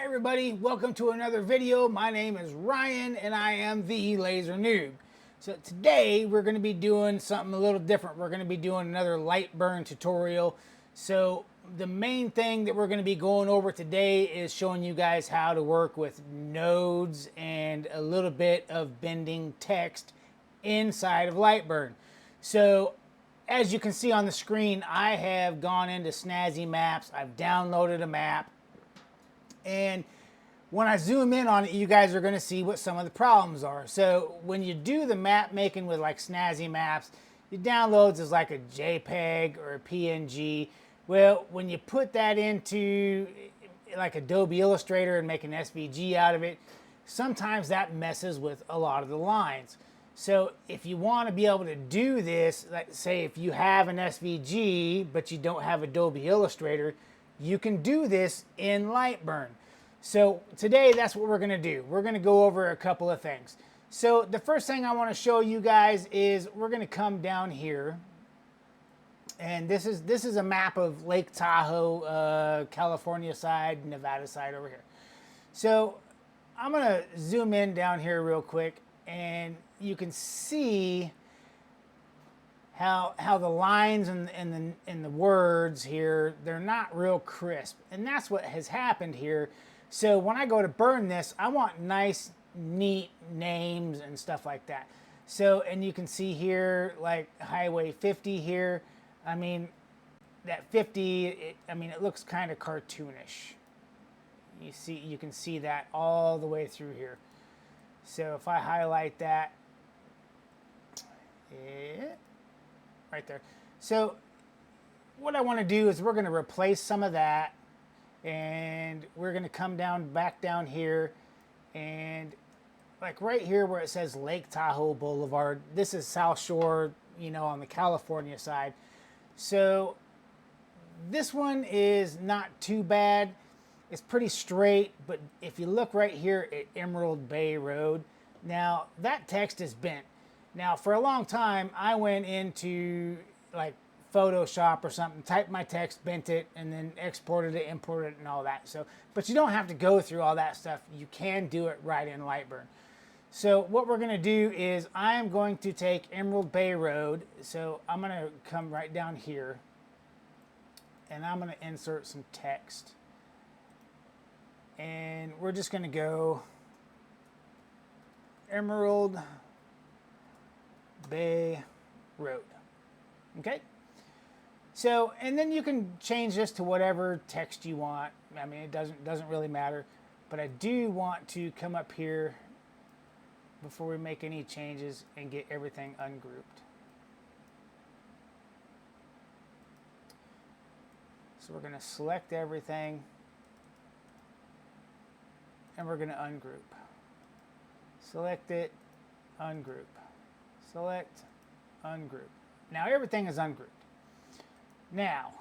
everybody, welcome to another video. My name is Ryan and I am the Laser Noob. So today we're going to be doing something a little different. We're going to be doing another Lightburn tutorial. So the main thing that we're going to be going over today is showing you guys how to work with nodes and a little bit of bending text inside of Lightburn. So as you can see on the screen, I have gone into Snazzy Maps. I've downloaded a map. And when I zoom in on it, you guys are going to see what some of the problems are. So when you do the map making with like Snazzy Maps, it downloads as like a JPEG or a PNG. Well, when you put that into like Adobe Illustrator and make an SVG out of it, sometimes that messes with a lot of the lines. So if you want to be able to do this, like say if you have an SVG but you don't have Adobe Illustrator, you can do this in Lightburn. So today that's what we're going to do. We're going to go over a couple of things. So the first thing I want to show you guys is we're going to come down here. And this is a map of Lake Tahoe, California side, Nevada side over here. So I'm going to zoom in down here real quick and you can see how the lines and the words here, they're not real crisp. And that's what has happened here. So when I go to burn this, I want nice, neat names and stuff like that. So, and you can see here, like Highway 50 here. I mean, that 50, it looks kind of cartoonish. You can see that all the way through here. So if I highlight that, right there. So what I want to do is we're going to replace some of that and we're going to come back down here and like right here where it says Lake Tahoe Boulevard, this is South Shore, on the California side. So this one is not too bad. It's pretty straight, but if you look right here at Emerald Bay Road, now that text is bent. Now, for a long time, I went into like Photoshop or something, typed my text, bent it, and then exported it, imported it, and all that. So, but you don't have to go through all that stuff. You can do it right in Lightburn. So what we're going to do is I am going to take Emerald Bay Road. So I'm going to come right down here, and I'm going to insert some text. And we're just going to go Emerald Bay Road. Okay? So, and then you can change this to whatever text you want. It doesn't really matter. But I do want to come up here before we make any changes and get everything ungrouped. So we're going to select everything and we're going to ungroup. Select it, ungroup. Select, ungroup. Now everything is ungrouped. Now,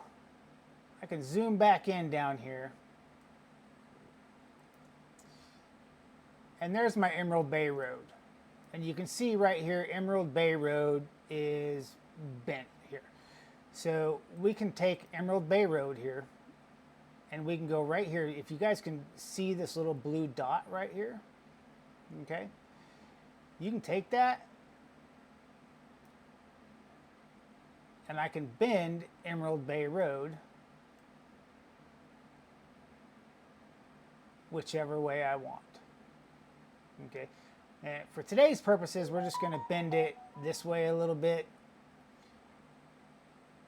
I can zoom back in down here. And there's my Emerald Bay Road. And you can see right here, Emerald Bay Road is bent here. So we can take Emerald Bay Road here and we can go right here. If you guys can see this little blue dot right here, okay? You can take that and I can bend Emerald Bay Road whichever way I want. Okay, and for today's purposes, we're just going to bend it this way a little bit.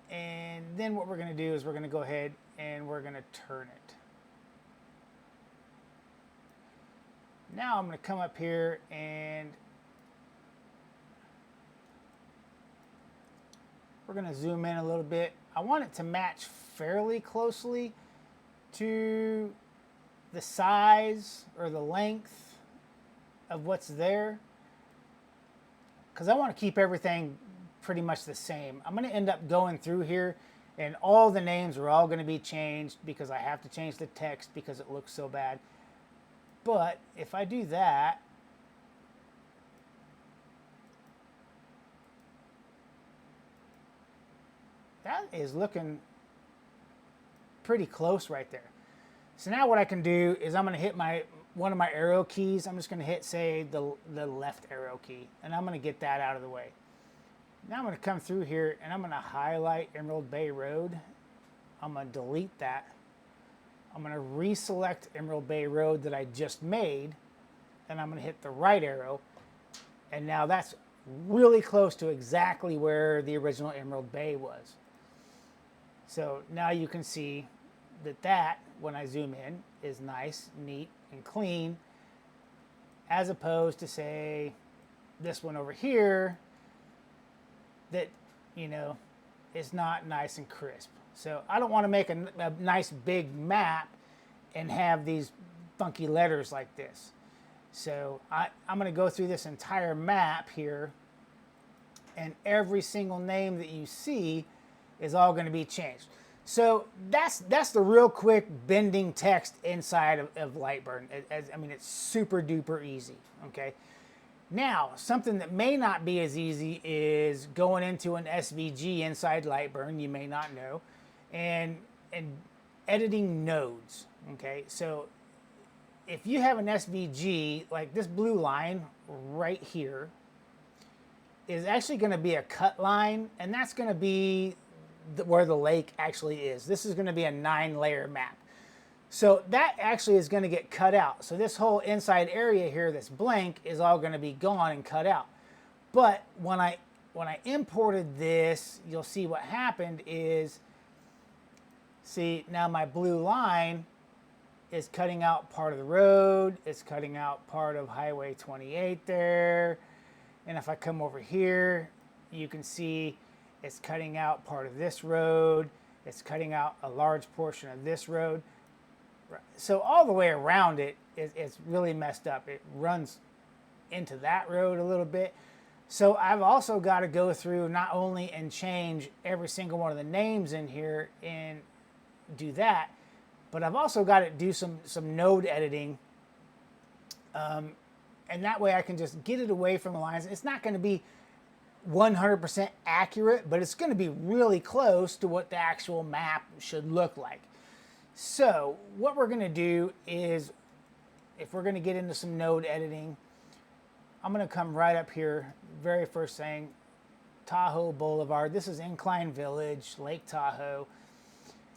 And then what we're going to do is we're going to go ahead and we're going to turn it. Now I'm going to come up here and we're going to zoom in a little bit. I want it to match fairly closely to the size or the length of what's there, because I want to keep everything pretty much the same. I'm going to end up going through here and all the names are all going to be changed because I have to change the text because it looks so bad. But if I do that, that is looking pretty close right there. So now what I can do is I'm going to hit one of my arrow keys. I'm just going to hit, say, the left arrow key, and I'm going to get that out of the way. Now I'm going to come through here and I'm going to highlight Emerald Bay Road. I'm going to delete that. I'm going to reselect Emerald Bay Road that I just made, and I'm going to hit the right arrow. And now that's really close to exactly where the original Emerald Bay was. So now you can see that when I zoom in, is nice, neat, and clean, as opposed to, say, this one over here that, you know, is not nice and crisp. So I don't want to make a nice big map and have these funky letters like this. So I'm going to go through this entire map here, and every single name that you see is all going to be changed. So that's the real quick bending text inside of Lightburn. I mean, it's super duper easy, okay? Now, something that may not be as easy is going into an SVG inside Lightburn, you may not know, and editing nodes, okay? So if you have an SVG, like this blue line right here is actually going to be a cut line, and that's going to be where the lake actually is. This is going to be a 9-layer map. So that actually is going to get cut out. So this whole inside area here that's blank is all going to be gone and cut out. But when I imported this, you'll see what happened is, see, now my blue line is cutting out part of the road. It's cutting out part of Highway 28 there. And if I come over here, you can see it's cutting out part of this road. It's cutting out a large portion of this road. So all the way around it, it's really messed up. It runs into that road a little bit. So I've also got to go through not only and change every single one of the names in here and do that, but I've also got to do some node editing. And that way I can just get it away from the lines. It's not going to be 100% accurate, but it's going to be really close to what the actual map should look like. So what we're going to do is, if we're going to get into some node editing, I'm going to come right up here, very first thing, Tahoe Boulevard. This is Incline Village, Lake Tahoe.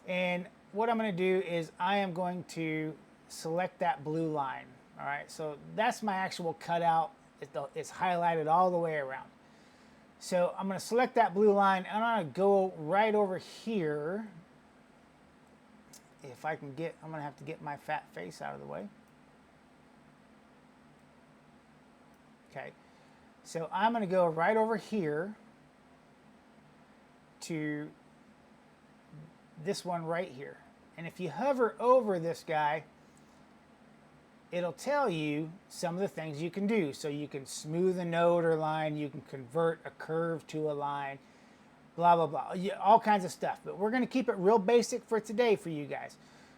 And what I'm going to do is I am going to select that blue line. All right, so that's my actual cutout. It's highlighted all the way around. So I'm going to select that blue line, and I'm going to go right over here. If I can get, I'm going to have to get my fat face out of the way. Okay, so I'm going to go right over here to this one right here. And if you hover over this guy, it'll tell you some of the things you can do. So you can smooth a node or line, you can convert a curve to a line, blah, blah, blah, all kinds of stuff. But we're going to keep it real basic for today for you guys.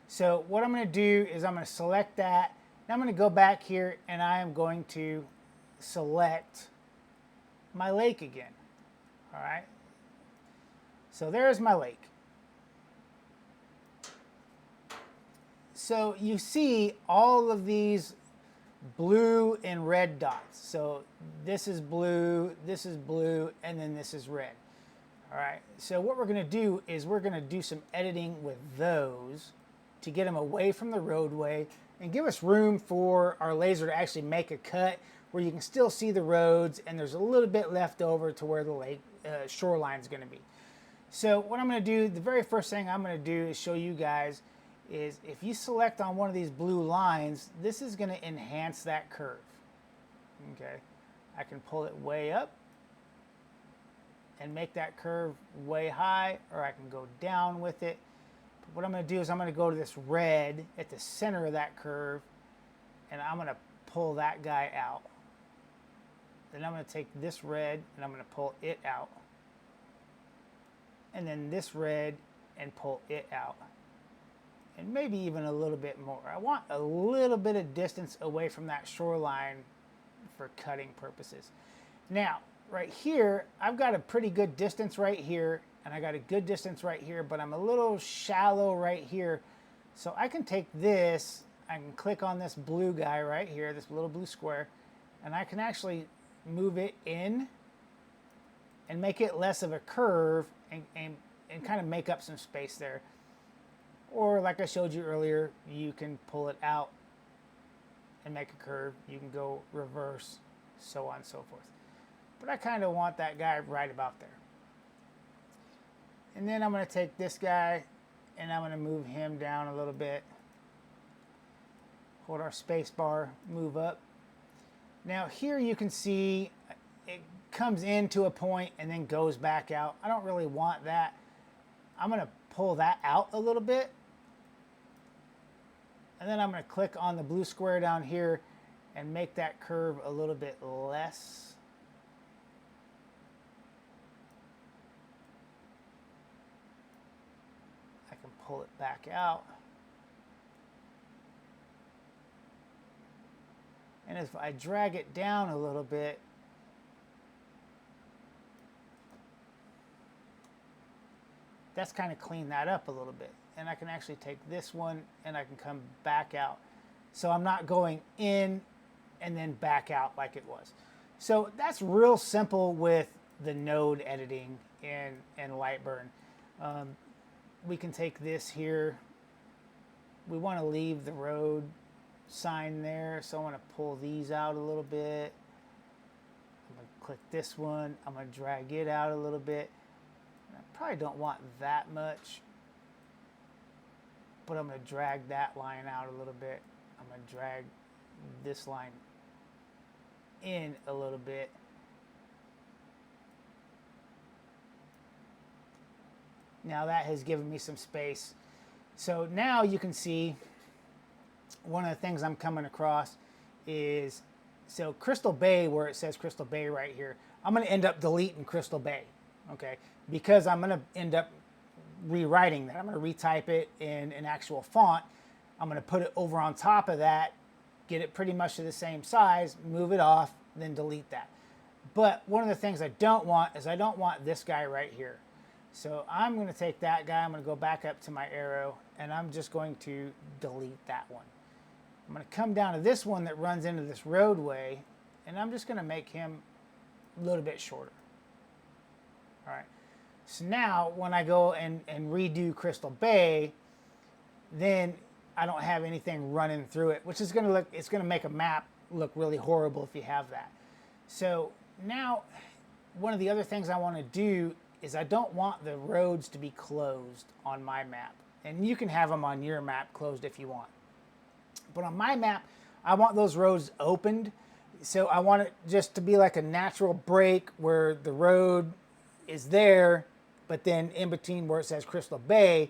So what I'm going to do is I'm going to select that. Now I'm going to go back here and I am going to select my lake again. All right. So there's my lake. So you see all of these blue and red dots. So this is blue, and then this is red. All right, so what we're gonna do is we're gonna do some editing with those to get them away from the roadway and give us room for our laser to actually make a cut where you can still see the roads and there's a little bit left over to where the lake shoreline is gonna be. So what I'm gonna do, the very first thing I'm gonna do is show you guys is if you select on one of these blue lines, this is going to enhance that curve. Okay, I can pull it way up and make that curve way high, or I can go down with it. But what I'm going to do is I'm going to go to this red at the center of that curve, and I'm going to pull that guy out. Then I'm going to take this red and I'm going to pull it out, and then this red and pull it out. And maybe even a little bit more. I want a little bit of distance away from that shoreline for cutting purposes. Now, right here, I've got a pretty good distance right here, and I got a good distance right here, but I'm a little shallow right here. So I can take this, I can click on this blue guy right here, this little blue square, and I can actually move it in and make it less of a curve and kind of make up some space there. Or like I showed you earlier, you can pull it out and make a curve. You can go reverse, so on and so forth. But I kind of want that guy right about there. And then I'm going to take this guy and I'm going to move him down a little bit. Hold our space bar, move up. Now here you can see it comes into a point and then goes back out. I don't really want that. I'm going to pull that out a little bit. And then I'm going to click on the blue square down here and make that curve a little bit less. I can pull it back out. And if I drag it down a little bit, that's kind of clean that up a little bit. And I can actually take this one and I can come back out. So I'm not going in and then back out like it was. So that's real simple with the node editing in Lightburn. We can take this here. We want to leave the road sign there, so I want to pull these out a little bit. I'm going to click this one. I'm going to drag it out a little bit. I probably don't want that much, but I'm going to drag that line out a little bit. I'm going to drag this line in a little bit. Now that has given me some space. So now you can see one of the things I'm coming across is, so Crystal Bay, where it says Crystal Bay right here, I'm going to end up deleting Crystal Bay, okay? Because I'm going to end up rewriting that. I'm going to retype it in an actual font. I'm going to put it over on top of that, get it pretty much to the same size, move it off, then delete that. But one of the things I don't want is I don't want this guy right here. So I'm going to take that guy, I'm going to go back up to my arrow, and I'm just going to delete that one. I'm going to come down to this one that runs into this roadway, and I'm just going to make him a little bit shorter. All right. So now when I go and redo Crystal Bay, then I don't have anything running through it, which is going to look, it's going to make a map look really horrible if you have that. So now one of the other things I want to do is I don't want the roads to be closed on my map. And you can have them on your map closed if you want. But on my map, I want those roads opened. So I want it just to be like a natural break where the road is there, but then in between where it says Crystal Bay.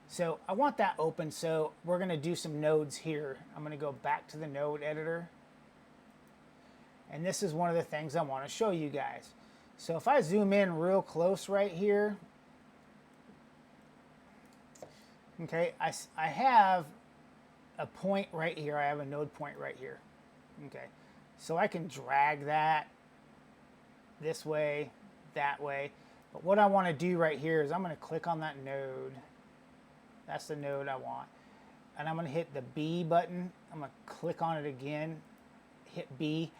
So I want that open. So we're going to do some nodes here. I'm going to go back to the node editor. And this is one of the things I want to show you guys. So if I zoom in real close right here, okay, I have a point right here. I have a node point right here. Okay, so I can drag that this way, that way. But what I want to do right here is I'm going to click on that node. That's the node I want. And I'm going to hit the B button. I'm going to click on it again, hit B,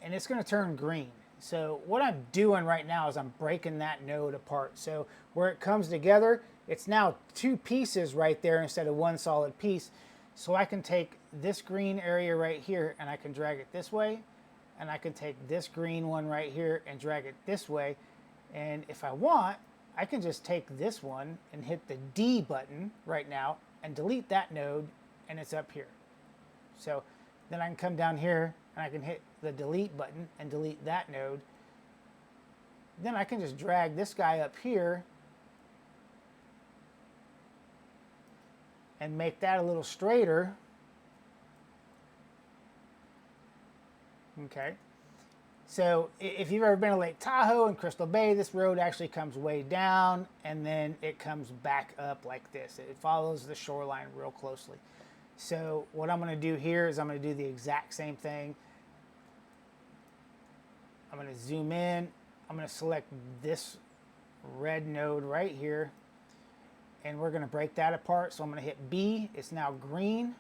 and it's going to turn green. So what I'm doing right now is I'm breaking that node apart. So where it comes together, it's now two pieces right there instead of one solid piece. So I can take this green area right here and I can drag it this way. And I can take this green one right here and drag it this way. And if I want, I can just take this one and hit the D button right now and delete that node, and it's up here. So then I can come down here and I can hit the delete button and delete that node. Then I can just drag this guy up here and make that a little straighter. Okay. So if you've ever been to Lake Tahoe and Crystal Bay, this road actually comes way down and then it comes back up like this. It follows the shoreline real closely. So what I'm going to do here is I'm going to do the exact same thing. I'm going to zoom in. I'm going to select this red node right here. and we're going to break that apart. So I'm going to hit B. It's now green.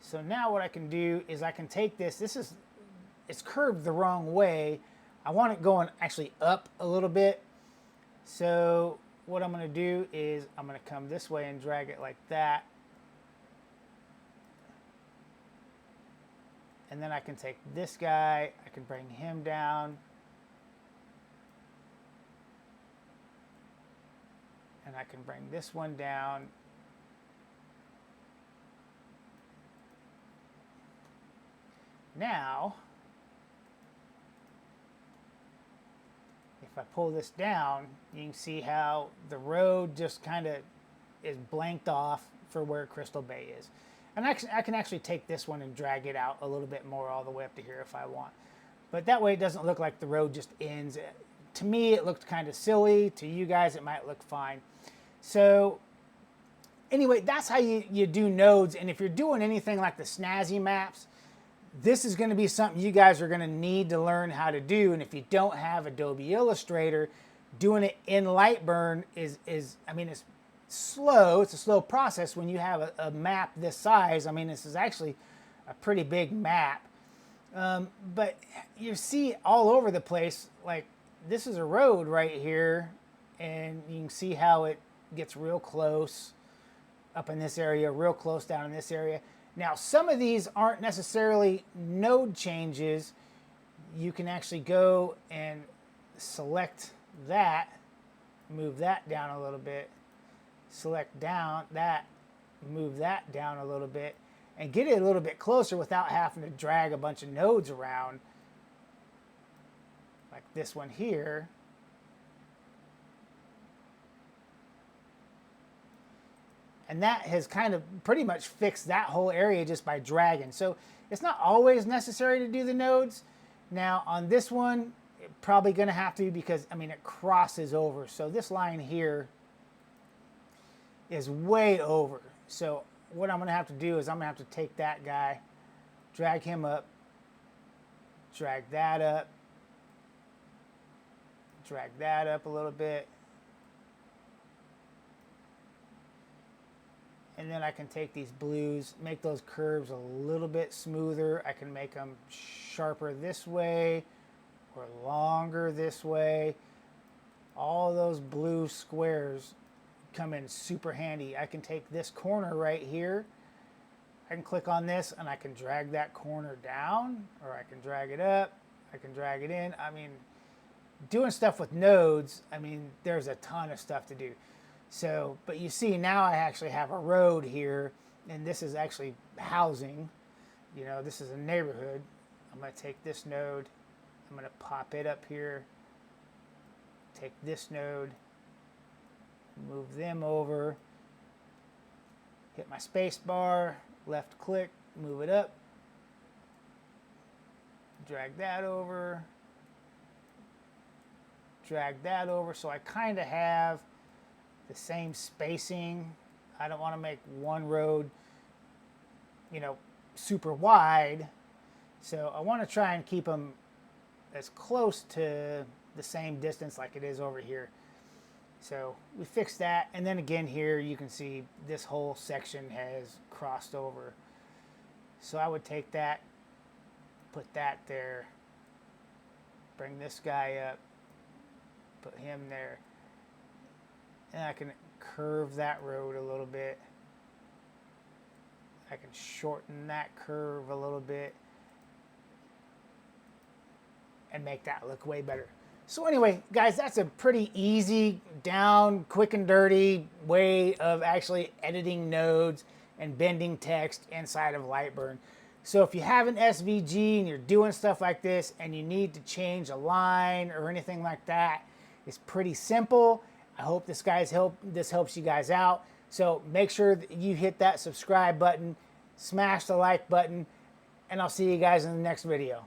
So now what I can do is I can take this. It's curved the wrong way. I want it going actually up a little bit. So what I'm going to do is I'm going to come this way and drag it like that. And then I can take this guy, I can bring him down. And I can bring this one down. Now, if I pull this down, you can see how the road just kind of is blanked off for where Crystal Bay is. And I can actually take this one and drag it out a little bit more all the way up to here if I want. But that way it doesn't look like the road just ends. To me, it looked kind of silly. To you guys, it might look fine. So anyway, that's how you do nodes. And if you're doing anything like the snazzy maps, this is going to be something you guys are going to need to learn how to do. And if you don't have Adobe Illustrator, doing it in Lightburn is I mean, it's slow. It's a slow process when you have a map this size. I mean, this is actually a pretty big map. But you see all over the place, like this is a road right here, and you can see how it gets real close up in this area, real close down in this area. Now, some of these aren't necessarily node changes. You can actually go and select that, move that down a little bit, select down that, move that down a little bit, and get it a little bit closer without having to drag a bunch of nodes around, like this one here. And that has kind of pretty much fixed that whole area just by dragging. So it's not always necessary to do the nodes. Now on this one, probably going to have to, because I mean it crosses over. So this line here is way over. So what I'm going to have to do is I'm going to have to take that guy, drag him up, drag that up a little bit. And then I can take these blues, make those curves a little bit smoother. I can make them sharper this way or longer this way. All those blue squares come in super handy. I can take this corner right here. I can click on this and I can drag that corner down, or I can drag it up. I can drag it in. I mean, doing stuff with nodes, I mean, there's a ton of stuff to do. So, but you see now I actually have a road here, and this is actually housing. You know, this is a neighborhood. I'm going to take this node, I'm going to pop it up here, take this node, move them over, hit my space bar, left click, move it up, drag that over, so I kind of have the same spacing. I don't want to make one road, you know, super wide. So I want to try and keep them as close to the same distance like it is over here. So we fixed that. And then again here, you can see this whole section has crossed over. So I would take that, put that there, bring this guy up, put him there. And I can curve that road a little bit. I can shorten that curve a little bit and make that look way better. So anyway, guys, that's a pretty easy, down, quick and dirty way of actually editing nodes and bending text inside of Lightburn. So if you have an SVG and you're doing stuff like this and you need to change a line or anything like that, it's pretty simple. I hope this helps you guys out. So make sure that you hit that subscribe button, smash the like button, and I'll see you guys in the next video.